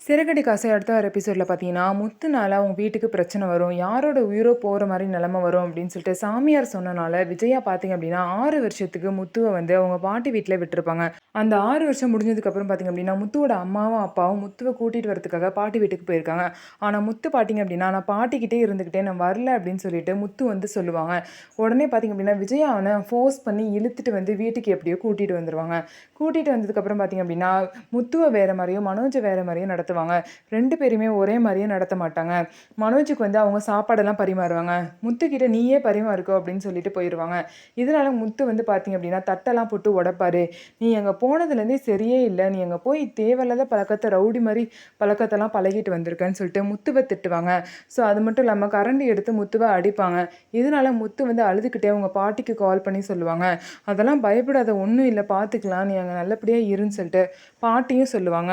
சிறகடி காசை அடுத்த ஒரு எபிசோடில் பார்த்தீங்கன்னா முத்துனால அவங்க வீட்டுக்கு பிரச்சனை வரும், யாரோட உயிரோ போகிற மாதிரி நிலமை வரும் அப்படின்னு சொல்லிட்டு சாமியார் சொன்னனால விஜயா பார்த்தீங்க அப்படின்னா 6 வருஷத்துக்கு முத்துவை வந்து அவங்க பாட்டி வீட்டில் விட்டுருப்பாங்க. அந்த 6 வருஷம் முடிஞ்சதுக்கப்புறம் பார்த்தீங்க அப்படின்னா முத்துவோட அம்மாவும் அப்பாவும் முத்துவை கூட்டிகிட்டு வரதுக்காக பாட்டி வீட்டுக்கு போயிருக்காங்க. ஆனால் முத்து பார்த்தீங்க அப்படின்னா நான் பாட்டிக்கிட்டே இருந்துக்கிட்டே நான் வரல அப்படின்னு சொல்லிட்டு முத்து வந்து சொல்லுவாங்க. உடனே பார்த்தீங்க அப்படின்னா விஜயா அவனை ஃபோர்ஸ் பண்ணி இழுத்துட்டு வந்து வீட்டுக்கு எப்படியோ கூட்டிகிட்டு வந்துடுவாங்க. கூட்டிகிட்டு வந்ததுக்கப்புறம் பார்த்தீங்க அப்படின்னா முத்துவை வேறு மாதிரியும் மனோஜை வேறு மாதிரியும் நடத்துவாங்க. 2 பேருமே ஒரே மாதிரியே நடத்த மாட்டாங்க. மனோஜுக்கு வந்து அவங்க சாப்பாடெல்லாம் பரிமாறுவாங்க. முத்துக்கிட்ட நீயே பரிமாறிக்கோ அப்படின்னு சொல்லிட்டு போயிடுவாங்க. இதனால முத்து வந்து பார்த்தீங்க அப்படின்னா தட்டெல்லாம் போட்டு உடைப்பாரு. நீ அங்கே போனதுலேருந்தே சரியே இல்லை, நீ அங்கே போய் தேவையில்லாத பழக்கத்தை ரவுடி மாதிரி பழக்கத்தெல்லாம் பழகிட்டு வந்திருக்கேன்னு சொல்லிட்டு முத்துவை திட்டுவாங்க. ஸோ அது மட்டும் இல்லாமல் கரண்டி எடுத்து முத்துவை அடிப்பாங்க. இதனால முத்து வந்து அழுதுகிட்டே அவங்க பாட்டிக்கு கால் பண்ணி சொல்லுவாங்க. அதெல்லாம் பயப்படாத, ஒன்றும் இல்லை, பார்த்துக்கலாம், நீ அங்கே நல்லபடியாக இருன்னு சொல்லிட்டு பாட்டியும் சொல்லுவாங்க.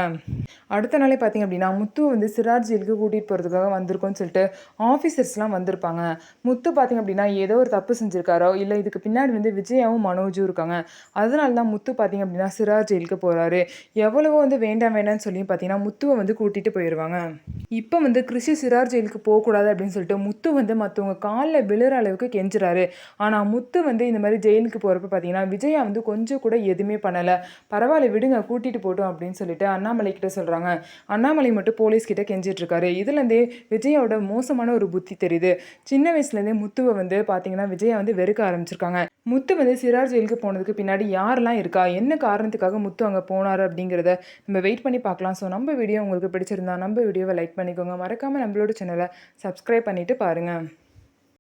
அடுத்த நாளே பார்த்தீங்க அப்படின்னா முத்துவை வந்து சிறார் ஜெயிலுக்கு கூட்டிகிட்டு போகிறதுக்காக வந்திருக்கோன்னு சொல்லிட்டு ஆஃபீஸர்ஸ்லாம் வந்திருப்பாங்க. முத்து பார்த்தீங்க அப்படின்னா ஏதோ ஒரு தப்பு செஞ்சுருக்காரோ இல்லை இதுக்கு பின்னாடி வந்து விஜயாவும் மனோஜும் இருக்காங்க. அதனால தான் முத்து பார்த்தீங்க அப்படின்னா சிறார் ஜெயிலுக்கு போகிறாரு. எவ்வளவோ வந்து வேண்டாம் வேண்டாம்னு சொல்லி பார்த்தீங்கன்னா முத்துவை வந்து கூட்டிகிட்டு போயிடுவாங்க. இப்போ வந்து கிருஷி சிறார் ஜெயிலுக்கு போகக்கூடாது அப்படின்னு சொல்லிட்டு முத்து வந்து மற்றவங்க காலில் விழுற அளவுக்கு கெஞ்சுறாரு. ஆனால் முத்து வந்து இந்த மாதிரி ஜெயிலுக்கு போகிறப்ப பார்த்தீங்கன்னா விஜயா வந்து கொஞ்சம் கூட எதுவுமே பண்ணலை. பரவாயில்ல விடுங்க, கூட்டிகிட்டு போட்டோம் அப்படின்னு சொல்லிட்டு அண்ணாமலை கிட்ட சொல்கிறாங்க. அண்ணாமலை மட்டும் போலீஸ் கிட்ட கெஞ்சிட்டு இருக்காரு. இதுலேருந்தே விஜயாவோட மோசமான ஒரு புத்தி தெரியுது. சின்ன வயசுலேருந்தே முத்துவை வந்து பார்த்தீங்கன்னா விஜயா வந்து வெறுக்க ஆரம்பிச்சிருக்காங்க. முத்து வந்து சிறார் ஜெயிலுக்கு போனதுக்கு பின்னாடி யாரெல்லாம் இருக்கா, என்ன காரணத்துக்காக முத்து அங்கே போனார் அப்படிங்கிறத நம்ம வெயிட் பண்ணி பார்க்கலாம். ஸோ நம்ம வீடியோ உங்களுக்கு பிடிச்சிருந்தா நம்ம வீடியோவை லைக் பண்ணிக்கோங்க. மறக்காமல் நம்மளோட சேனலை சப்ஸ்கிரைப் பண்ணிவிட்டு பாருங்கள்.